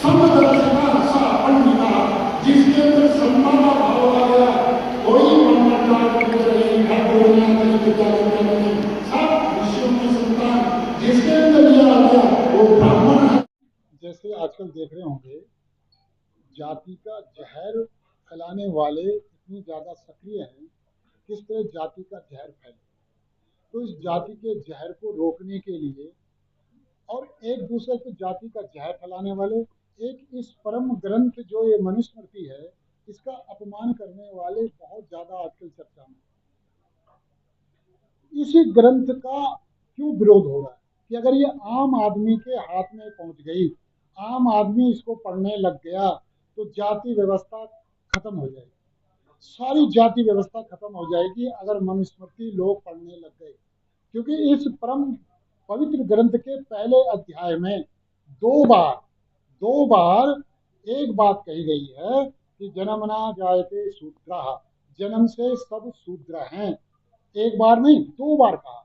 समदर्शना सा पंडिता, जिसके अंदर सम्मान का भाव आ गया, कोई ब्रह्मज्ञान कुछ नहीं है, बोलना नहीं, विचार नहीं, सब ऋषियों की संतान, जिसके अंदर ये आ गया वो ब्राह्मण है। जैसे आजकल देख रहे होंगे, जाति का जहर फैलाने वाले इतनी ज्यादा सक्रिय हैं, किस तरह जाति का जहर फैले। तो इस जाति के जहर को रोकने के लिए और एक दूसरे को जाति का जहर फैलाने वाले, एक इस परम ग्रंथ जो ये मनुस्मृति है, इसका अपमान करने वाले बहुत ज्यादा आजकल चर्चा में। इसी ग्रंथ का क्यों विरोध हो रहा है कि अगर ये आम आदमी के हाथ में पहुंच गई, आम आदमी इसको पढ़ने लग गया, तो जाति व्यवस्था खत्म हो जाएगी, सारी जाति व्यवस्था खत्म हो जाएगी अगर मनुस्मृति लोग पढ़ने लग गए। क्योंकि इस परम पवित्र ग्रंथ के पहले अध्याय में दो बार एक बात कही गई है कि जन्मना जायते शूद्रः, जन्म से सब शूद्र हैं। एक बार नहीं, दो बार कहा।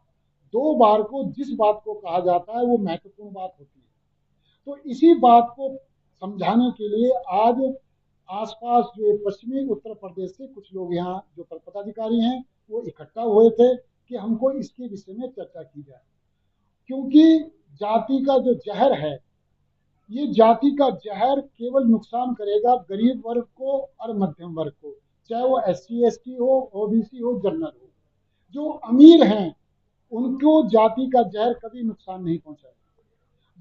दो बार को जिस बात को कहा जाता है वो महत्वपूर्ण बात होती है। तो इसी बात को समझाने के लिए आज आसपास जो पश्चिमी उत्तर प्रदेश से कुछ लोग यहाँ जो पदाधिकारी हैं वो इकट्ठा हुए थे कि हमको इसके विषय में चर्चा की जाए। क्योंकि जाति का जो जहर है, ये जाति का जहर केवल नुकसान करेगा गरीब वर्ग को और मध्यम वर्ग को, चाहे वो SC ST हो, OBC हो, जनरल हो। जो अमीर हैं उनको जाति का जहर कभी नुकसान नहीं पहुंचाएगा।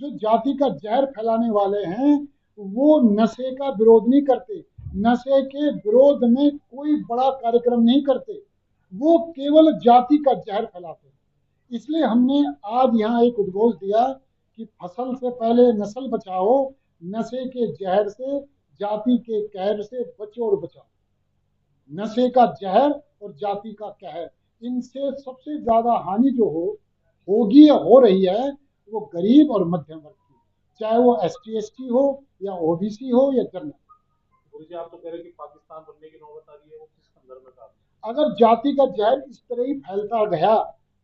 जो जाति का जहर फैलाने वाले हैं वो नशे का विरोध नहीं करते, नशे के विरोध में कोई बड़ा कार्यक्रम नहीं करते, वो केवल जाति का जहर फैलाते हैं। इसलिए हमने आज यहाँ एक उद्घोष दिया कि फसल से पहले नस्ल बचाओ, नशे के जहर से, जाति के कहर से बचो और बचाओ। नशे का जहर और जाति का कहर, इनसे सबसे ज्यादा हानि जो होगी या हो रही है वो गरीब और मध्यम वर्ग की, चाहे वो ST ST हो या OBC हो या जनरल। गुरु जी, आप तो कह रहे कि पाकिस्तान बनने की नौबत आ रही है, वो किस संदर्भ में था? अगर जाति का जहर इस तरह ही फैलता गया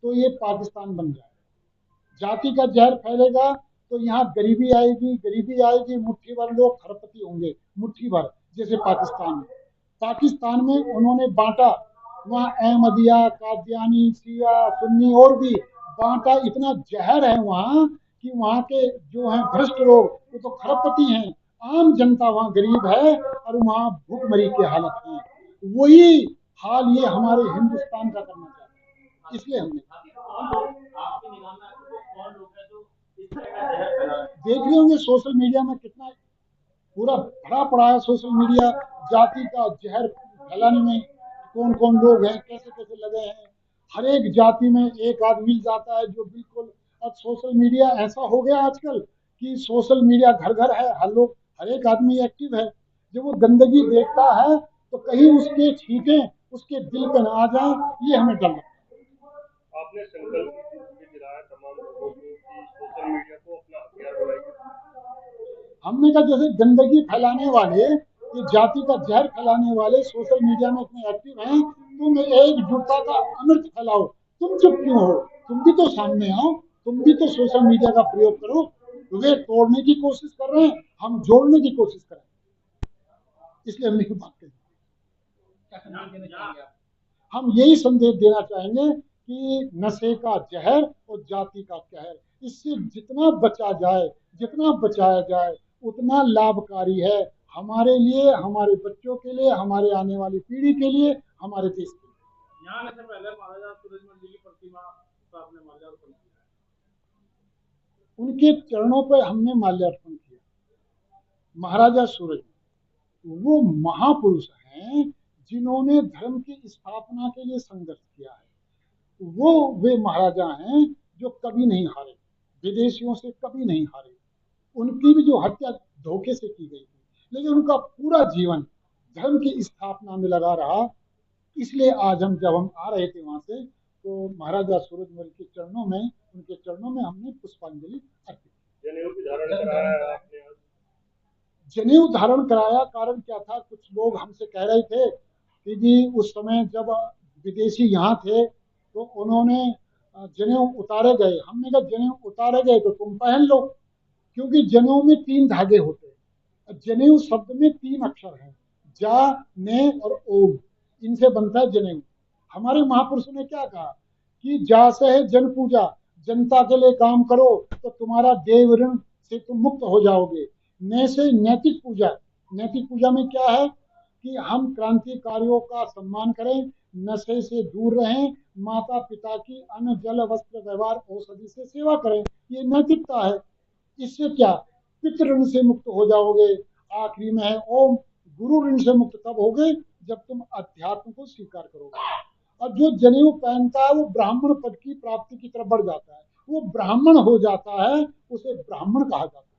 तो ये पाकिस्तान बन जाएगा। जाति का जहर फैलेगा तो यहाँ गरीबी आएगी, मुट्ठी भर लोग खरपति होंगे, मुट्ठी भर, जैसे पाकिस्तान में उन्होंने बांटा, वहाँ अहमदिया, कादियानी, शिया, सुन्नी और भी बांटा। इतना जहर है वहाँ कि वहाँ के जो हैं भ्रष्ट लोग वो तो खरपति हैं, आम जनता वहाँ गरीब है और वहाँ भूखमरी की हालत है। वही हाल ये हमारे हिंदुस्तान का करना चाहते हैं। इसलिए हमने देख रहे होंगे सोशल मीडिया में कितना पूरा भरा पड़ा है। सोशल मीडिया जाति का जहर फैलाने में कौन कौन लोग हैं, कैसे कैसे लगे हैं। हर एक जाति में एक आदमी मिल जाता है जो बिल्कुल, अब सोशल मीडिया ऐसा हो गया आजकल कि सोशल मीडिया घर घर है, हर एक आदमी एक्टिव है। जब वो गंदगी देखता है तो कहीं उसके छींटे उसके दिल पे ना आ जाए, ये हमें डर लगता है। आपने संकल्प भी दिलाया तमाम लोगों को कि सोशल मीडिया को अपना हथियार बनाइए। हमने कहा जैसे गंदगी फैलाने वाले, ये जाति का जहर फैलाने वाले सोशल मीडिया में इतने एक्टिव हैं, तुम एकजुटता का अमृत फैलाओ। तुम चुप क्यों हो? तुम भी तो सामने आओ, तुम भी तो सोशल मीडिया का प्रयोग करो। वे तोड़ने की कोशिश कर रहे हैं, हम जोड़ने की कोशिश कर रहे हैं। इसलिए हमने की बात कही। हम यही संदेश देना चाहेंगे कि नशे का जहर और जाति का कहर, इससे जितना बचाया जाए उतना लाभकारी है हमारे लिए, हमारे बच्चों के लिए, हमारे आने वाली पीढ़ी के लिए, हमारे देश के लिए। यहाँ से पहले महाराजा सूरजमल जी की प्रतिमा पर आपने माल्यार्पण किया, उनके चरणों पर हमने माल्यार्पण किया। महाराजा सूरजमल वो महापुरुष हैं जिन्होंने धर्म की स्थापना के लिए संघर्ष किया है। वे महाराजा हैं जो कभी नहीं हारे, विदेशियों से कभी नहीं हारे। उनकी भी जो हत्या धोखे से की गई थी, लेकिन उनका पूरा जीवन धर्म की स्थापना में लगा रहा। इसलिए आज जब हम आ रहे थे वहां से, तो महाराजा सूरजमल के उनके चरणों में हमने पुष्पांजलि अर्पित की। जनेऊ धारण कराया, कारण क्या था? कुछ लोग हमसे कह रहे थे कि जी उस समय जब विदेशी यहाँ थे तो उन्होंने जनेऊ उतारे गए। हमने कहा जनेऊ उतारे गए तो तुम पहन लो, क्योंकि जनेऊ में 3 धागे होते हैं। जनेऊ शब्द में 3 अक्षर हैं, जा, ने और ओग, इनसे बनता है जनेऊ। हमारे महापुरुषों ने क्या कहा कि जा से है जन पूजा, जनता के लिए काम करो तो तुम्हारा देव ऋण से तुम मुक्त हो जाओगे। ने से नैतिक पूजा, नैतिक पूजा में क्या है कि हम क्रांतिकारियों का सम्मान करें, नशे से दूर रहें, माता पिता की अन्न जल वस्त्र व्यवहार औषधि से सेवा करें, ये नैतिकता है। इससे क्या, पितृ ऋण से मुक्त हो जाओगे। आखिरी में है ओम, गुरु ऋण से मुक्त तब होगे जब तुम अध्यात्म को स्वीकार करोगे। और जो जनेऊ पहनता है वो ब्राह्मण पद की प्राप्ति की तरफ बढ़ जाता है, वो ब्राह्मण हो जाता है, उसे ब्राह्मण कहा जाता है।